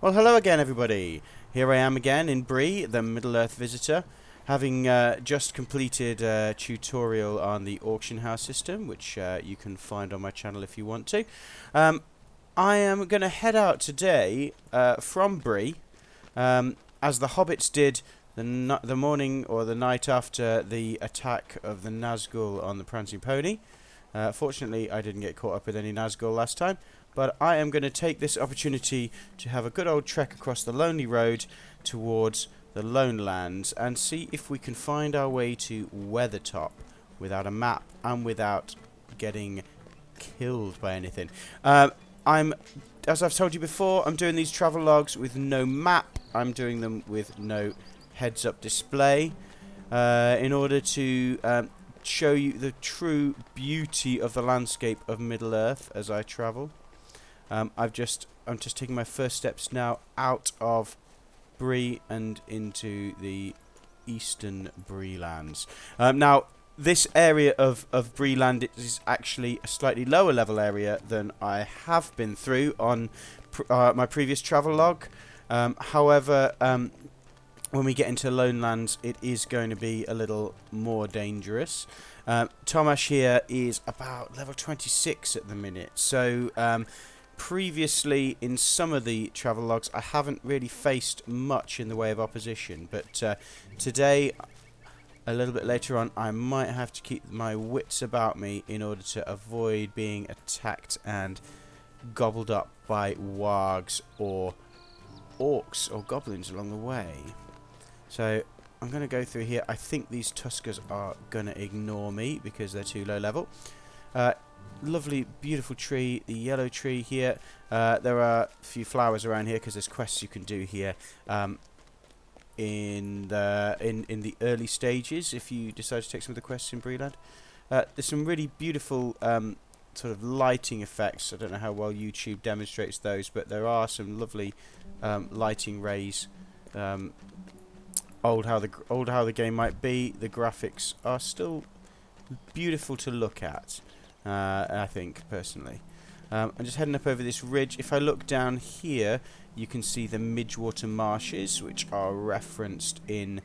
Well, hello again, everybody. Here I am again in Bree, the Middle-earth visitor, having just completed a tutorial on the auction house system, which you can find on my channel if you want to. I am going to head out today from Bree, as the Hobbits did the morning or the night after the attack of the Nazgul on the Prancing Pony. Fortunately, I didn't get caught up with any Nazgul last time. But I am going to take this opportunity to have a good old trek across the lonely road towards the Lone Lands and see if we can find our way to Weathertop without a map and without getting killed by anything. As I've told you before, I'm doing these travel logs with no map. I'm doing them with no heads-up display in order to show you the true beauty of the landscape of Middle-earth as I travel. I'm just taking my first steps now out of Bree and into the eastern Bree lands. Now, this area of Bree land is actually a slightly lower level area than I have been through on my previous travel log. However, when we get into Lone Lands, it is going to be a little more dangerous. Tomash here is about level 26 at the minute, so previously in some of the travel logs I haven't really faced much in the way of opposition, but today, a little bit later on, I might have to keep my wits about me in order to avoid being attacked and gobbled up by wargs or orcs or goblins along the way. So I'm going to go through here. I think these Tuskers are going to ignore me because they're too low level. Lovely, beautiful tree, the yellow tree here. There are a few flowers around here because there's quests you can do here in the early stages if you decide to take some of the quests in Breeland. There's some really beautiful sort of lighting effects. I don't know how well YouTube demonstrates those, but there are some lovely lighting rays. Old how the game might be, the graphics are still beautiful to look at. I think, personally. I'm just heading up over this ridge. If I look down here, you can see the Midgewater Marshes, which are referenced in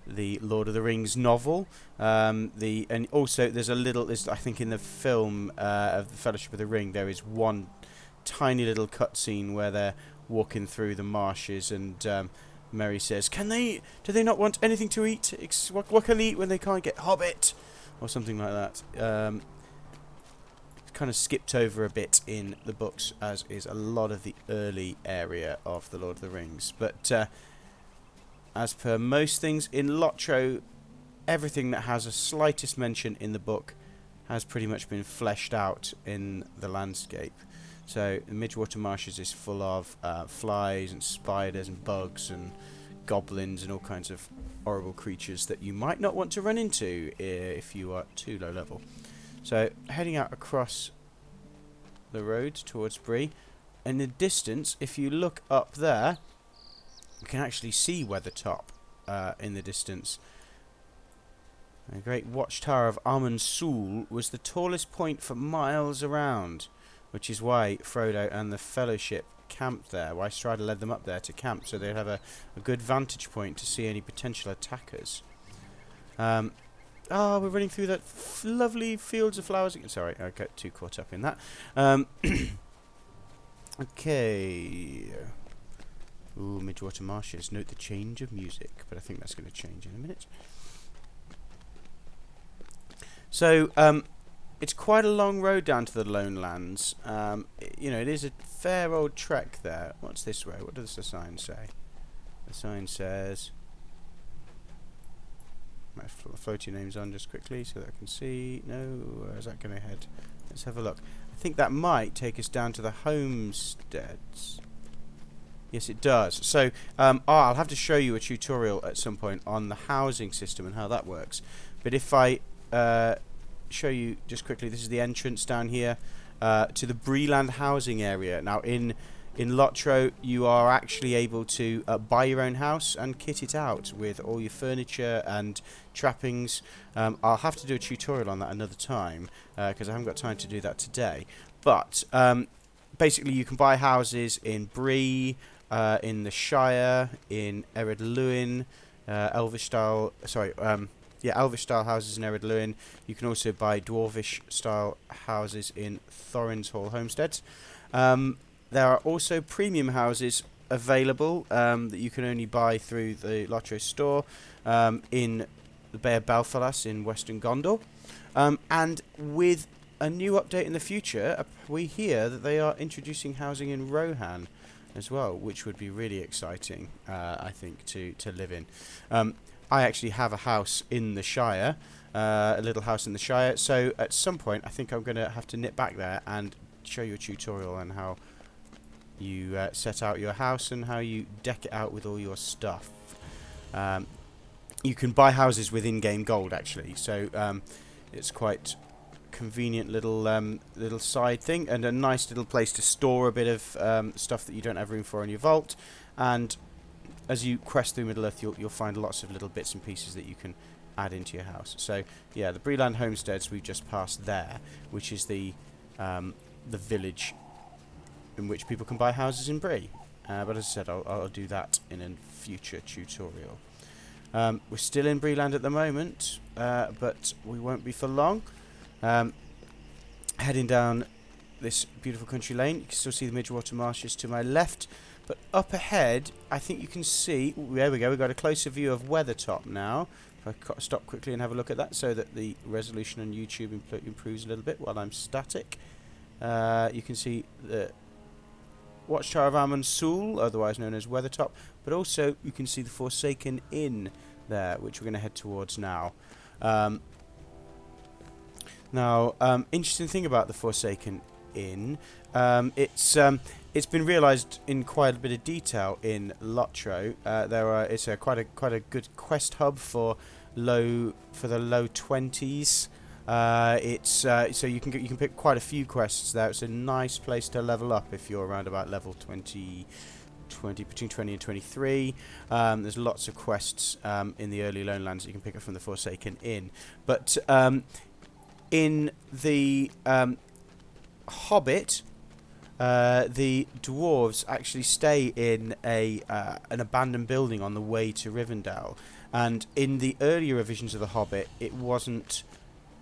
the Lord of the Rings novel. And also, I think in the film of the Fellowship of the Ring, there is one tiny little cutscene where they're walking through the marshes, and Merry says, do they not want anything to eat? What can they eat when they can't get Hobbit? Or something like that. Kind of skipped over a bit in the books, as is a lot of the early area of the Lord of the Rings. But as per most things in LOTRO, everything that has a slightest mention in the book has pretty much been fleshed out in the landscape. So the Midgewater Marshes is full of flies and spiders and bugs and goblins and all kinds of horrible creatures that you might not want to run into if you are too low level. So, heading out across the road towards Bree. In the distance, if you look up there, you can actually see Weathertop in the distance. The great watchtower of Amon Sul was the tallest point for miles around, which is why Frodo and the Fellowship camped there, why Strider led them up there to camp, so they'd have a good vantage point to see any potential attackers. We're running through that lovely fields of flowers. Sorry, I got too caught up in that. Okay. Ooh, Midgewater Marshes. Note the change of music, but I think that's going to change in a minute. So, it's quite a long road down to the Lone Lands. It is a fair old trek there. What's this way? What does the sign say? The sign says... Might float your names on just quickly so that I can see. No, where is that going to head? Let's have a look. I think that might take us down to the homesteads. Yes, it does. So, I'll have to show you a tutorial at some point on the housing system and how that works. But if I show you just quickly, this is the entrance down here to the Breeland housing area. Now, in LOTRO, you are actually able to buy your own house and kit it out with all your furniture and trappings. I'll have to do a tutorial on that another time because I haven't got time to do that today. But basically, you can buy houses in Bree, in the Shire, in Ered Luin, Elvish style. Elvish style houses in Ered Luin. You can also buy Dwarvish style houses in Thorin's Hall homesteads. There are also premium houses available that you can only buy through the LOTRO store in the Bay of Balfalas in Western Gondor. And with a new update in the future, we hear that they are introducing housing in Rohan as well, which would be really exciting, I think, to live in. I actually have a house in the Shire, a little house in the Shire, so at some point I think I'm going to have to nip back there and show you a tutorial on how you set out your house and how you deck it out with all your stuff. You can buy houses with in-game gold, actually, so it's quite convenient little side thing, and a nice little place to store a bit of stuff that you don't have room for in your vault. And as you quest through Middle-earth, you'll find lots of little bits and pieces that you can add into your house. So yeah, the Breeland homesteads we've just passed there, which is the village in which people can buy houses in Bree. But as I said, I'll do that in a future tutorial. We're still in Breeland at the moment, but we won't be for long. Heading down this beautiful country lane, you can still see the Midgewater Marshes to my left, but up ahead I think you can see, there we go, we've got a closer view of Weathertop now. If I stop quickly and have a look at that so that the resolution on YouTube improves a little bit while I'm static. You can see the watchtower of Amon Sul, otherwise known as Weathertop, but also you can see the Forsaken Inn there, which we're going to head towards now. Interesting thing about the Forsaken Inn, it's been realised in quite a bit of detail in LOTRO. It's quite a good quest hub for the low 20s. So you can pick quite a few quests there. It's a nice place to level up if you're around about level 20 between 20 and 23. There's lots of quests in the early Lone Lands that you can pick up from the Forsaken Inn. But in the Hobbit, the dwarves actually stay in an abandoned building on the way to Rivendell. And in the earlier revisions of the Hobbit, it wasn't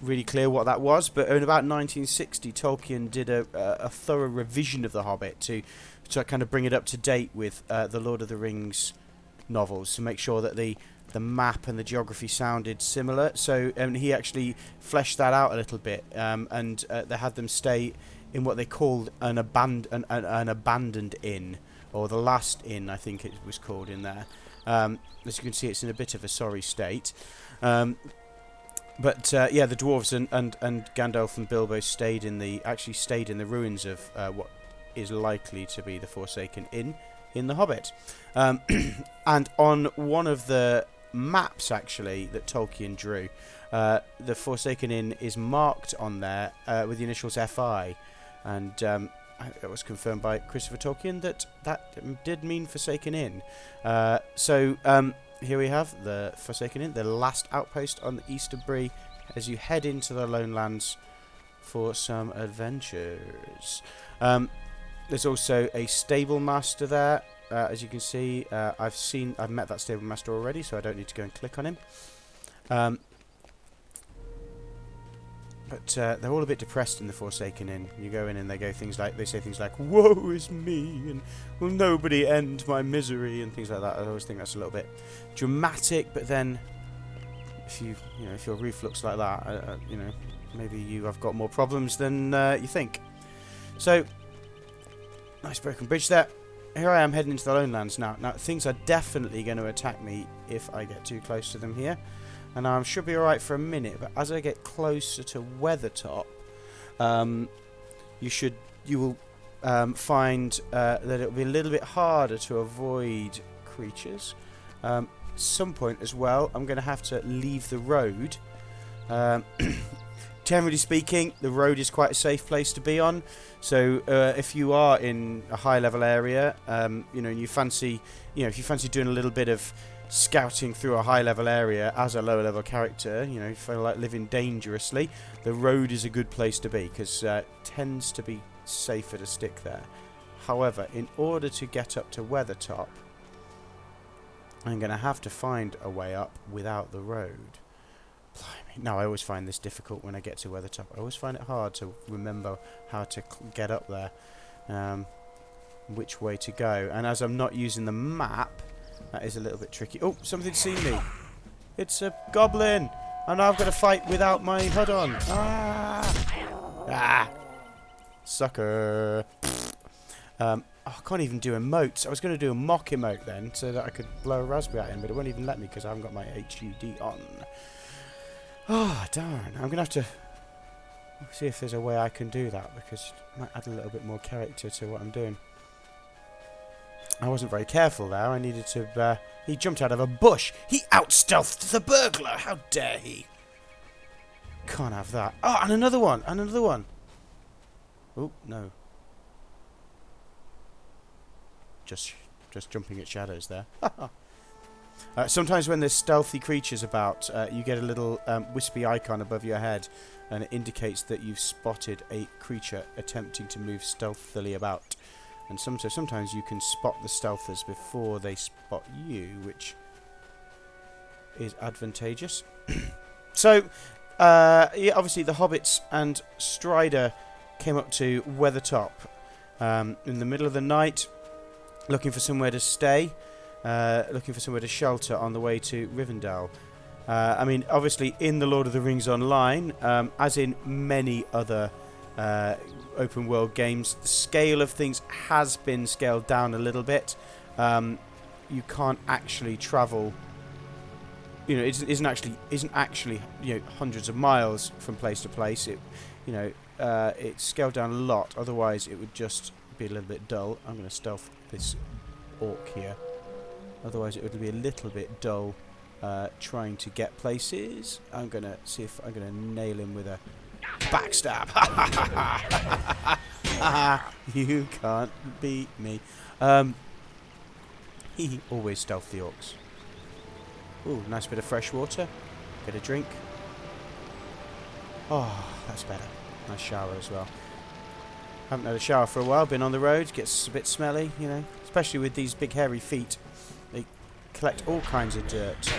really clear what that was, but in about 1960 Tolkien did a thorough revision of the Hobbit to kind of bring it up to date with the Lord of the Rings novels, to make sure that the map and the geography sounded similar. So he actually fleshed that out a little bit, and they had them stay in what they called an abandoned inn, or the last inn, I think it was called in there. As you can see, it's in a bit of a sorry state. The dwarves and Gandalf and Bilbo stayed in the ruins of what is likely to be the Forsaken Inn in the Hobbit. And on one of the maps actually that Tolkien drew, the Forsaken Inn is marked on there with the initials FI, and it was confirmed by Christopher Tolkien that did mean Forsaken Inn. Here we have the Forsaken Inn, the last outpost on the east of Bree, as you head into the Lone Lands for some adventures. There's also a stable master there, as you can see. I've met that stable master already, so I don't need to go and click on him. But they're all a bit depressed in the Forsaken Inn. You go in and they say things like "Woe is me," and "Will nobody end my misery," and things like that. I always think that's a little bit dramatic. But then, if your roof looks like that, maybe you have got more problems than you think. So, nice broken bridge there. Here I am heading into the Lone Lands now. Now things are definitely going to attack me if I get too close to them here. And I should be alright for a minute, but as I get closer to Weathertop, you will find that it will be a little bit harder to avoid creatures. Some point as well, I'm going to have to leave the road. Generally speaking, the road is quite a safe place to be on. So if you are in a high level area, and you fancy, if you fancy doing a little bit of scouting through a high level area as a lower level character, you feel like living dangerously, the road is a good place to be, because it tends to be safer to stick there. However, in order to get up to Weathertop, I'm going to have to find a way up without the road. Blimey. Now, I always find this difficult when I get to Weathertop. I always find it hard to remember how to get up there, which way to go. And as I'm not using the map, that is a little bit tricky. Oh, something's seen me. It's a goblin. And now I've got to fight without my HUD on. Ah! Sucker. Oh, I can't even do emotes. I was going to do a mock emote then, so that I could blow a raspberry at him, but it won't even let me because I haven't got my HUD on. Oh, darn. I'm going to have to see if there's a way I can do that, because it might add a little bit more character to what I'm doing. I wasn't very careful there. I needed to... he jumped out of a bush. He out-stealthed the burglar. How dare he? Can't have that. Oh, and another one. And another one. Oh, no. Just jumping at shadows there. Sometimes when there's stealthy creatures about, you get a little wispy icon above your head, and it indicates that you've spotted a creature attempting to move stealthily about. And sometimes you can spot the stealthers before they spot you, which is advantageous. So, yeah, obviously the Hobbits and Strider came up to Weathertop in the middle of the night, looking for somewhere to stay, looking for somewhere to shelter on the way to Rivendell. I mean, obviously in the Lord of the Rings Online, as in many other open world games, the scale of things has been scaled down a little bit. You can't actually travel, you know, it isn't actually you know, hundreds of miles from place to place. It, you know, it's scaled down a lot, otherwise it would just be a little bit dull. I'm going to stealth this orc here, otherwise it would be a little bit dull trying to get places. I'm going to see if I'm going to nail him with a backstab. You can't beat me. He always stealth the orcs. Ooh, nice bit of fresh water. Get a drink. Oh, that's better. Nice shower as well. Haven't had a shower for a while. Been on the road. Gets a bit smelly, you know. Especially with these big hairy feet. They collect all kinds of dirt.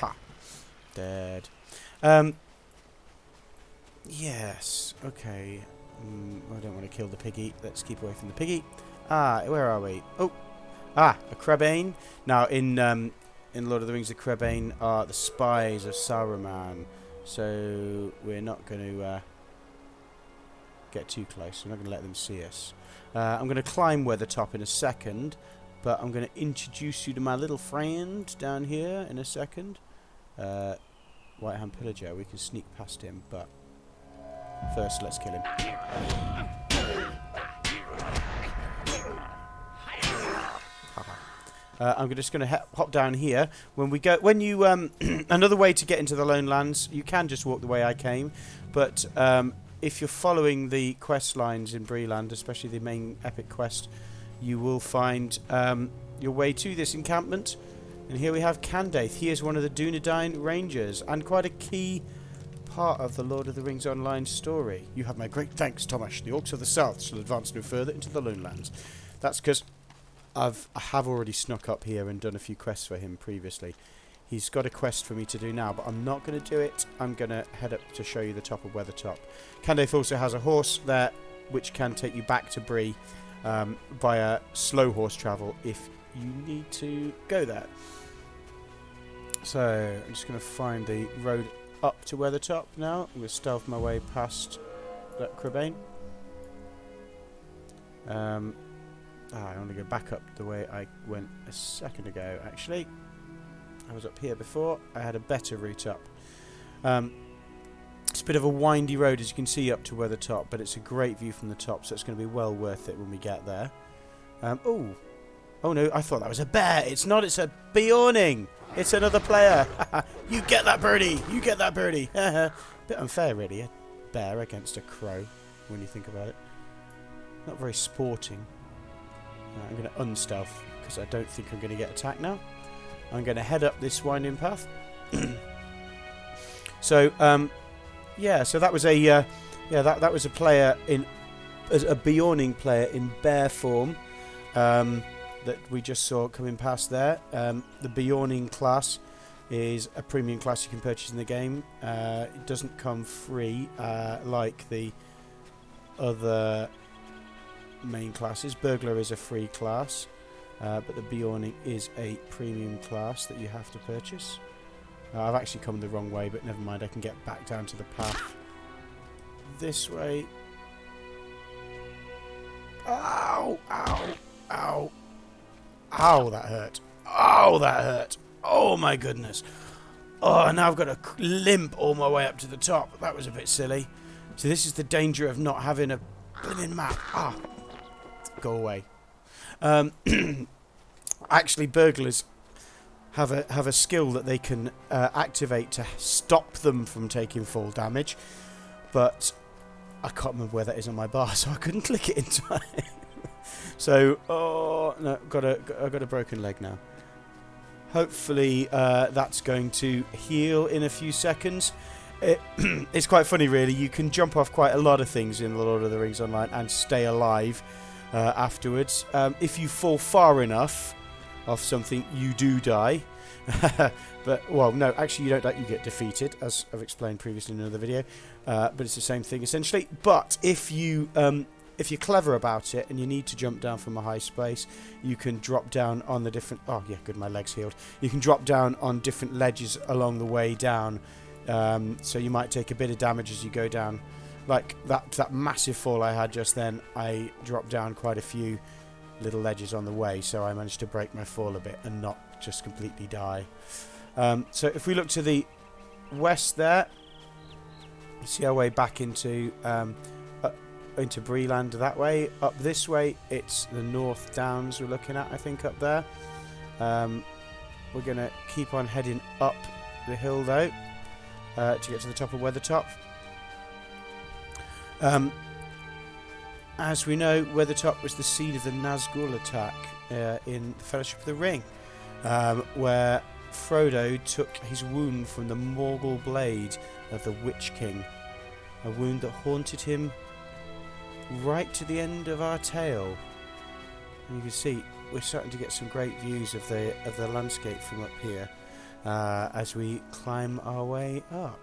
Ha. Dead. Yes. Okay. I don't want to kill the piggy. Let's keep away from the piggy. Ah, where are we? Oh. Ah, a Crebain. Now, in Lord of the Rings, the Crebain are the spies of Saruman. So, we're not going to get too close. We're not going to let them see us. I'm going to climb Weathertop in a second, but I'm going to introduce you to my little friend down here in a second. White-hand Pillager. We can sneak past him, but first, let's kill him. I'm just going to hop down here. When you another way to get into the Lone Lands, you can just walk the way I came, but if you're following the quest lines in Breeland, especially the main epic quest, you will find your way to this encampment. And here we have Candaith. He is one of the Dunedain Rangers and quite a key part of the Lord of the Rings Online story. You have my great thanks, Thomas. The Orcs of the South shall advance no further into the Lone Lands. That's because I have already snuck up here and done a few quests for him previously. He's got a quest for me to do now, but I'm not going to do it. I'm going to head up to show you the top of Weathertop. Candaith also has a horse there, which can take you back to Bree via slow horse travel if you need to go there. So, I'm just going to find the road up to Weathertop now. I'm going to stealth my way past that Crebain. I want to go back up the way I went a second ago, actually. I was up here before. I had a better route up. It's a bit of a windy road, as you can see, up to Weathertop, but it's a great view from the top, so it's going to be well worth it when we get there. Oh no, I thought that was a bear. It's not, it's a Beorning. It's another player. You get that birdie. You get that birdie. Bit unfair, really, a bear against a crow, when you think about it. Not very sporting. I'm going to unstealth, because I don't think I'm going to get attacked now. I'm going to head up this winding path. So, yeah, so that was a that was a player in a Bjorning player in bear form that we just saw coming past there. The Bjorning class is a premium class you can purchase in the game. It doesn't come free like the other main classes. Burglar is a free class, but the Bjorning is a premium class that you have to purchase. I've actually come the wrong way, but never mind, I can get back down to the path this way. Ow! Ow! Ow! Ow, that hurt. Oh, that hurt. Oh, my goodness. Oh, now I've got to limp all my way up to the top. That was a bit silly. So this is the danger of not having a blimmin' map. Ah, go away. Actually, burglars have a skill that they can activate to stop them from taking fall damage, but I can't remember where that is on my bar, so I couldn't click it in time. So, oh no, I've got a broken leg now. Hopefully, that's going to heal in a few seconds. It's quite funny, really. You can jump off quite a lot of things in The Lord of the Rings Online and stay alive afterwards. If you fall far enough off something, you do die. But, well, no, actually you don't die, you get defeated, as I've explained previously in another video. But it's the same thing, essentially. But if you're clever about it and you need to jump down from a high space, you can drop down on the different... Oh, yeah, good, my leg's healed. You can drop down on different ledges along the way down. So you might take a bit of damage as you go down. Like that massive fall I had just then, I dropped down quite a few little ledges on the way, so I managed to break my fall a bit and not just completely die. So if we look to the west there, see our way back into Breeland that way. Up this way, it's the North Downs we're looking at, I think, up there. We're going to keep on heading up the hill, though, to get to the top of Weathertop. As we know, Weathertop was the seat of the Nazgul attack in the Fellowship of the Ring, where Frodo took his wound from the Morgul blade of the Witch King, a wound that haunted him right to the end of our tale. And you can see we're starting to get some great views of the landscape from up here as we climb our way up.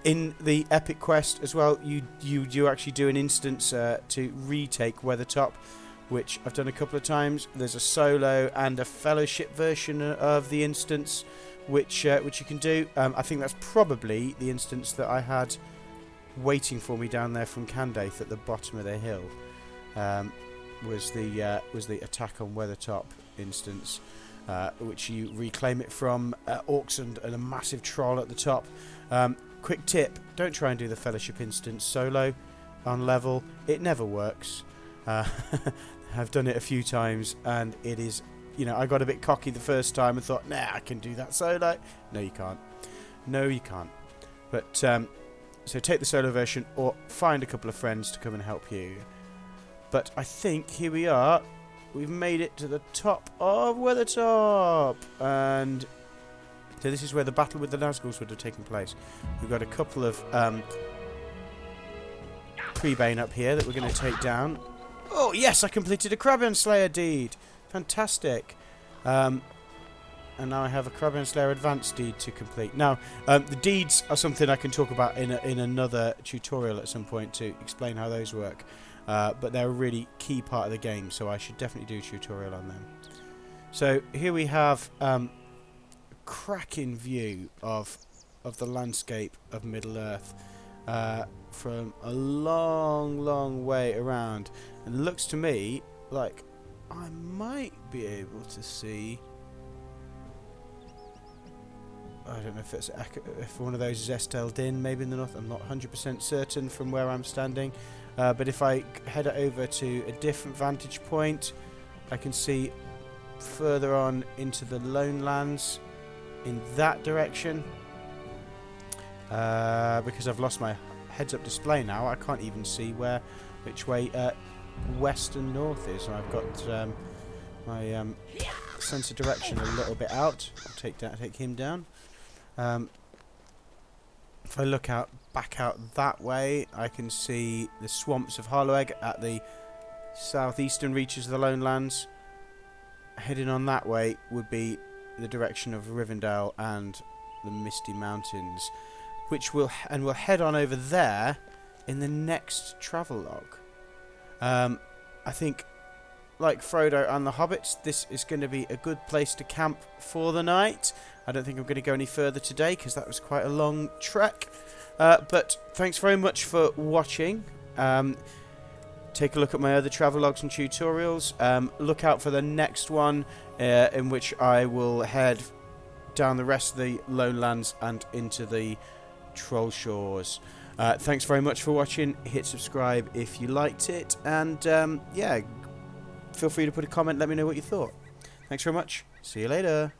In the epic quest as well, you actually do an instance to retake Weathertop, which I've done a couple of times. There's a solo and a fellowship version of the instance, which you can do. I think that's probably the instance that I had waiting for me down there from Candaith at the bottom of the hill. Was the attack on Weathertop instance, which you reclaim it from orcs and a massive troll at the top. Quick tip, don't try and do the fellowship instance solo on level. It never works. I've done it a few times and it is, I got a bit cocky the first time and thought, nah, I can do that solo. No, you can't. No, you can't. But so take the solo version or find a couple of friends to come and help you. But I think here we are. We've made it to the top of Weathertop, and so this is where the battle with the Nazguls would have taken place. We've got a couple of Prebane up here that we're going to take down. Oh yes, I completed a Crabbon Slayer deed. Fantastic. And now I have a Crabbon Slayer advanced deed to complete. Now, the deeds are something I can talk about in another tutorial at some point to explain how those work. But they're a really key part of the game, so I should definitely do a tutorial on them. So here we have a cracking view of the landscape of Middle-earth from a long way around, and it looks to me like I might be able to see. I don't know if one of those is Estel Din, maybe in the north. I'm not 100% certain from where I'm standing. But if I head over to a different vantage point, I can see further on into the Lone Lands in that direction. Because I've lost my heads-up display now, I can't even see which way west and north is. And I've got my sense of direction a little bit out. I'll take him down. If I look out back out that way, I can see the swamps of Hollowegg at the southeastern reaches of the Lone Lands. Heading on that way would be the direction of Rivendell and the Misty Mountains, which we'll head on over there in the next travelogue. I think, like Frodo and the Hobbits, this is going to be a good place to camp for the night. I don't think I'm going to go any further today because that was quite a long trek. But thanks very much for watching. Take a look at my other travelogues and tutorials. Look out for the next one in which I will head down the rest of the Lone Lands and into the Troll Shores. Thanks very much for watching. Hit subscribe if you liked it, and yeah, feel free to put a comment, let me know what you thought. Thanks very much. See you later.